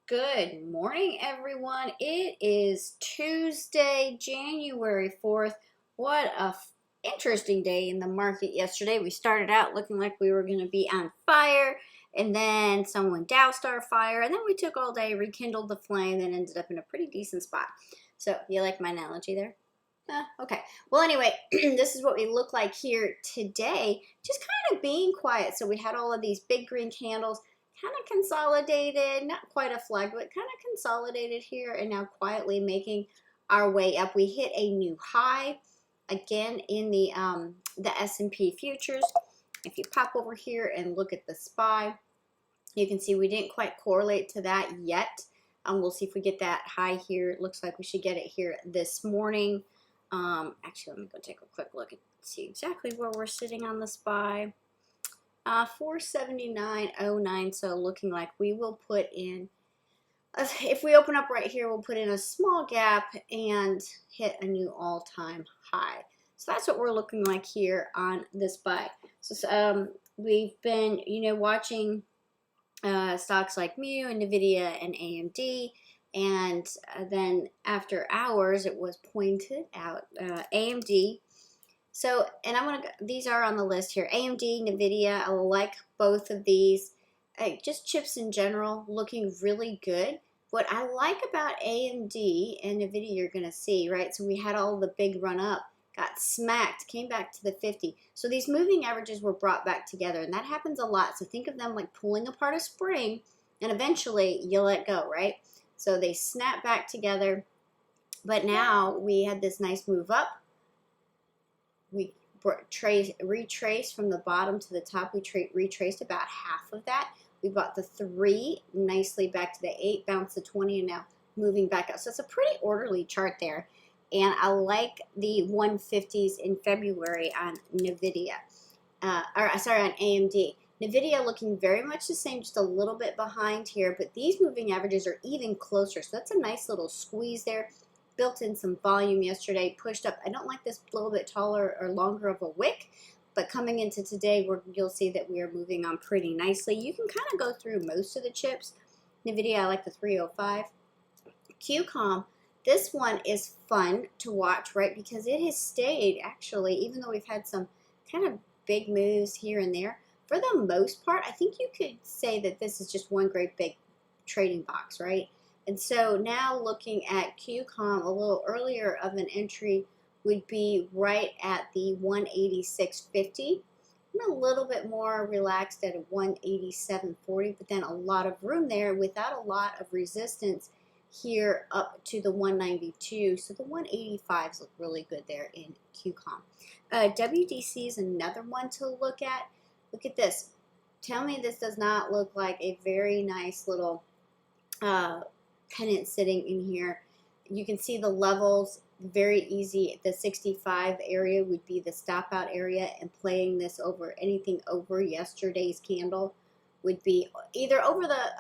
Good morning, everyone. It is Tuesday, January 4th. What a interesting day in the market yesterday. We started out looking like we were going to be on fire, and then someone doused our fire, and then we took all day, rekindled the flame, and ended up in a pretty decent spot. So, you like my analogy there? Okay. Well, anyway, this is what we look like here today. Just kind of being quiet. So we had all of these big green candles kind of consolidated, not quite a flag, but kind of consolidated here and now quietly making our way up. We hit a new high again in the S&P futures. If you pop over here and look at the SPY, you can see we didn't quite correlate to that yet. We'll see if we get that high here. It looks like we should get it here this morning. Actually, let me go take a quick look and see exactly where we're sitting on the SPY. 479.09, so looking like we will put in, if we open up right here, we'll put in a small gap and hit a new all-time high. So that's what we're looking like here on this SPY. So we've been, watching stocks like MU and NVIDIA and AMD, and then after hours, it was pointed out AMD. So, and these are on the list here. AMD, NVIDIA, I like both of these. Just chips in general, looking really good. What I like about AMD and NVIDIA, you're going to see, right? So we had all the big run up, got smacked, came back to the 50. So these moving averages were brought back together, and that happens a lot. So think of them like pulling apart a spring, and eventually you let go, right? So they snap back together, but now we had this nice move up. We retraced from the bottom to the top. We retraced about half of that. We bought the 3 nicely back to the 8, bounced the 20, and now moving back up. So it's a pretty orderly chart there. And I like the 150s in February on NVIDIA. On AMD. NVIDIA looking very much the same, just a little bit behind here. But these moving averages are even closer. So that's a nice little squeeze there. Built in some volume yesterday, pushed up. I don't like this little bit taller or longer of a wick, but coming into today, you'll see that we are moving on pretty nicely. You can kind of go through most of the chips. NVIDIA, I like the 305. QCOM, this one is fun to watch, right? Because it has stayed, actually, even though we've had some kind of big moves here and there. For the most part, I think you could say that this is just one great big trading box, right? And so now looking at QCOM, a little earlier of an entry would be right at the 186.50. I'm a little bit more relaxed at a 187.40, but then a lot of room there without a lot of resistance here up to the 192. So the 185s look really good there in QCOM. WDC is another one to look at. Look at this. Tell me this does not look like a very nice little pennant sitting in here. You can see the levels very easy. The 65 area would be the stop out area, and playing this over anything over yesterday's candle would be either over the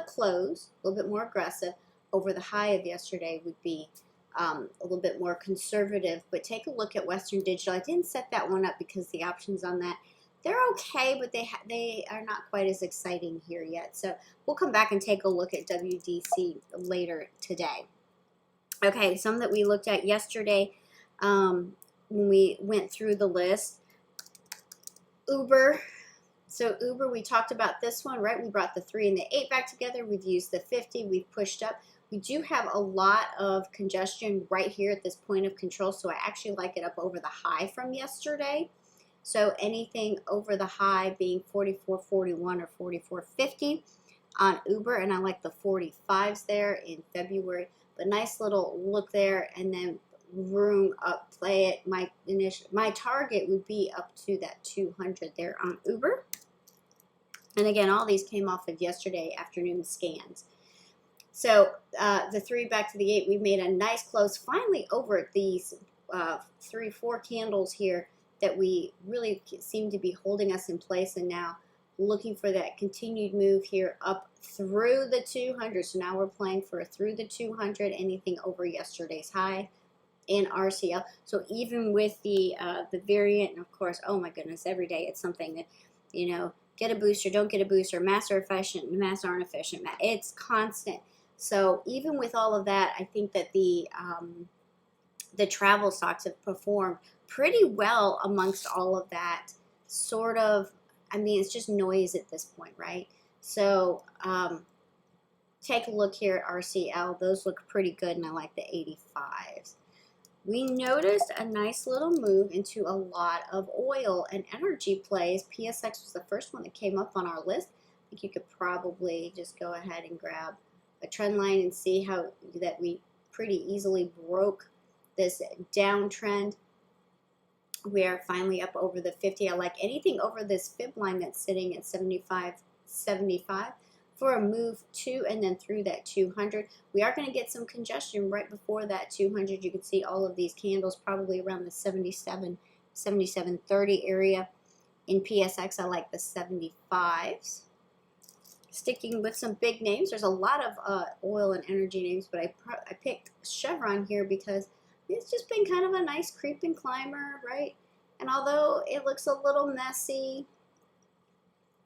close, a little bit more aggressive. Over the high of yesterday would be a little bit more conservative. But take a look at Western Digital. I didn't set that one up because the options on that, they're okay, but they are not quite as exciting here yet. So we'll come back and take a look at WDC later today. Okay, some that we looked at yesterday when we went through the list. Uber. So Uber, we talked about this one, right? We brought the 3 and the 8 back together. We've used the 50. We've pushed up. We do have a lot of congestion right here at this point of control, so I actually like it up over the high from yesterday. So anything over the high being 44.41 or 44.50 on Uber, and I like the 45s there in February. But nice little look there, and then room up, play it. My target would be up to that 200 there on Uber. And again, all these came off of yesterday afternoon scans. So the 3 back to the 8, we made a nice close finally over these 3-4 candles here that we really seem to be holding us in place, and now looking for that continued move here up through the 200. So now we're playing for through the 200, anything over yesterday's high in RCL. So even with the variant, and of course, oh my goodness, every day it's something that, get a booster, don't get a booster, mass are efficient, mass aren't efficient. It's constant. So even with all of that, I think that the travel stocks have performed pretty well amongst all of that sort of, I mean, it's just noise at this point, right? So take a look here at RCL. Those look pretty good, and I like the 85s. We noticed a nice little move into a lot of oil and energy plays. PSX was the first one that came up on our list. I think you could probably just go ahead and grab a trend line and see how that we pretty easily broke this downtrend. We are finally up over the 50. I like anything over this fib line that's sitting at 75 for a move to and then through that 200. We are going to get some congestion right before that 200. You can see all of these candles probably around the 77.30 area. In PSX, I like the 75s. Sticking with some big names, there's a lot of oil and energy names, but I picked Chevron here because it's just been kind of a nice creeping climber, right? And although it looks a little messy,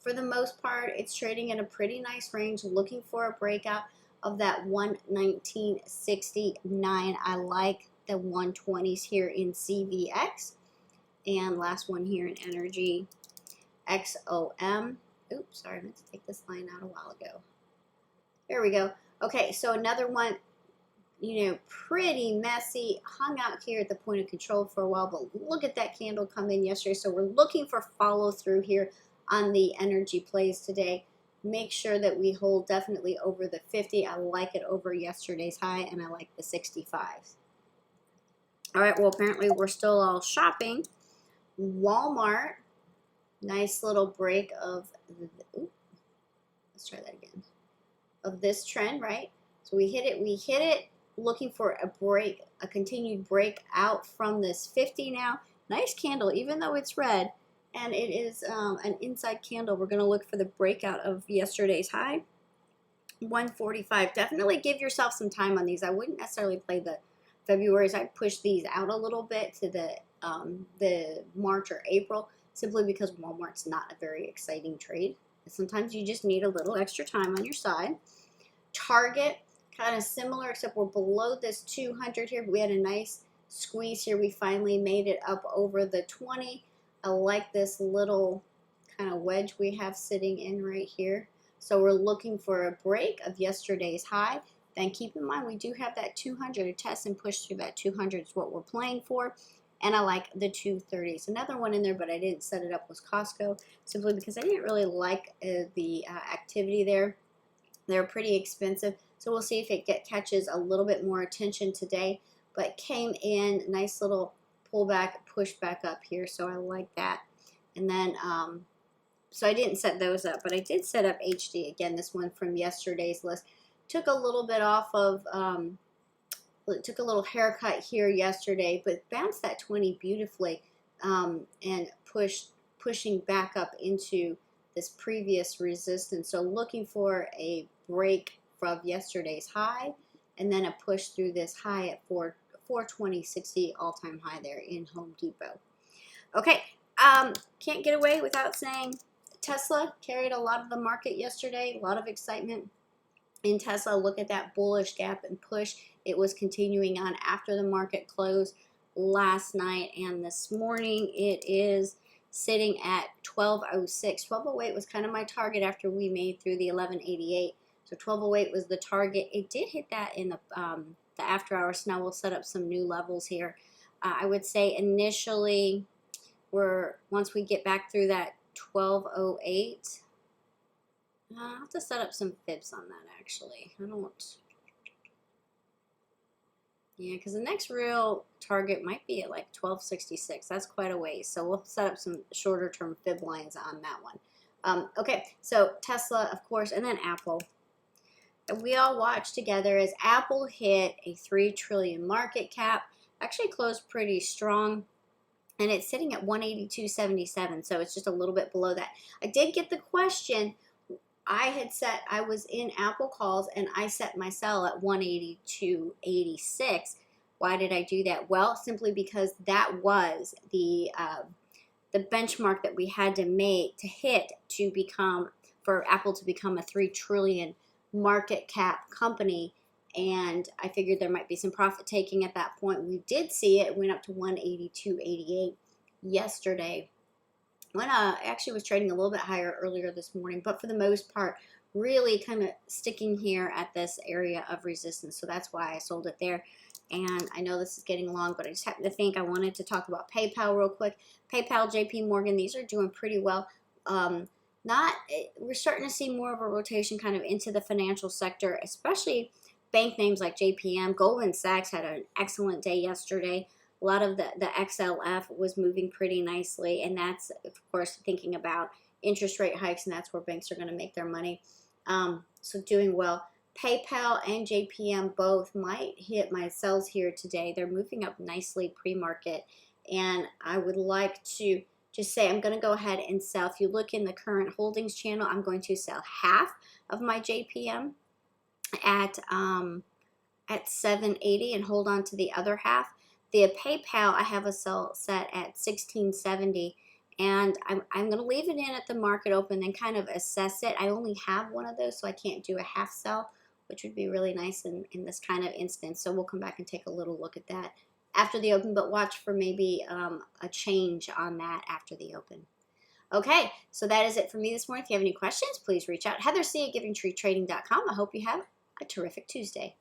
for the most part, it's trading in a pretty nice range, looking for a breakout of that 119.69. I like the 120s here in CVX. And last one here in energy, XOM. Oops, sorry, I meant to take this line out a while ago. There we go. Okay, so another one, you know, pretty messy, hung out here at the point of control for a while, but look at that candle come in yesterday. So we're looking for follow through here on the energy plays today. Make sure that we hold definitely over the 50. I like it over yesterday's high, and I like the 65s. All right, well, apparently we're still all shopping. Walmart, nice little break of, let's try that again, of this trend, right? So we hit it, looking for a break, a continued break out from this 50 now. Nice candle, even though it's red, and it is an inside candle. We're going to look for the breakout of yesterday's high, 145. Definitely give yourself some time on these. I wouldn't necessarily play the February's. I'd push these out a little bit to the March or April, simply because Walmart's not a very exciting trade. Sometimes you just need a little extra time on your side. Target, kind of similar, except we're below this 200 here. But we had a nice squeeze here. We finally made it up over the 20. I like this little kind of wedge we have sitting in right here. So we're looking for a break of yesterday's high. Then keep in mind we do have that 200 to test and push through that 200 is what we're playing for. And I like the 230s. Another one in there, but I didn't set it up, was Costco, simply because I didn't really like the activity there. They're pretty expensive. So we'll see if it catches a little bit more attention today. But came in, nice little pullback, push back up here. So I like that. And then, so I didn't set those up, but I did set up HD. Again, this one from yesterday's list. Took a little bit off of, took a little haircut here yesterday, but bounced that 20 beautifully and pushing back up into this previous resistance. So looking for a break from yesterday's high and then a push through this high at 420.60 all-time high there in Home Depot. Okay, can't get away without saying Tesla carried a lot of the market yesterday, a lot of excitement in Tesla. Look at that bullish gap and push. It was continuing on after the market closed last night, and this morning it is sitting at 1206. 1208 was kind of my target after we made through the 1188. So 1208 was the target. It did hit that in the after hours. Now we'll set up some new levels here. I would say initially, once we get back through that 1208, I'll have to set up some fibs on that actually. Yeah, because the next real target might be at like 1266. That's quite a ways. So we'll set up some shorter term fib lines on that one. Okay, so Tesla, of course, and then Apple. We all watched together as Apple hit a $3 trillion market cap. Actually closed pretty strong, and it's sitting at 182.77. So it's just a little bit below that. I did get the question. I was in Apple calls and I set my sell at 182.86. Why did I do that? Well, simply because that was the the benchmark that we had to make to hit to become, for Apple to become a 3 trillion market cap company. And I figured there might be some profit taking at that point. We did see it. It went up to 182.88 yesterday. When actually was trading a little bit higher earlier this morning, but for the most part, really kind of sticking here at this area of resistance. So that's why I sold it there. And I know this is getting long, but I just happened to think I wanted to talk about PayPal real quick. PayPal, JP Morgan, these are doing pretty well. We're starting to see more of a rotation kind of into the financial sector, especially bank names like JPM. Goldman Sachs had an excellent day yesterday. A lot of the XLF was moving pretty nicely, and that's, of course, thinking about interest rate hikes, and that's where banks are going to make their money. So doing well. PayPal and JPM both might hit my sells here today. They're moving up nicely pre-market, and I would like to just say I'm going to go ahead and sell. If you look in the current holdings channel, I'm going to sell half of my JPM at 780 and hold on to the other half. The PayPal, I have a sell set at 1670, and I'm going to leave it in at the market open and kind of assess it. I only have one of those, so I can't do a half sell, which would be really nice in this kind of instance. So we'll come back and take a little look at that after the open, but watch for maybe a change on that after the open. Okay, so that is it for me this morning. If you have any questions, please reach out. Heather C at GivingTreeTrading.com. I hope you have a terrific Tuesday.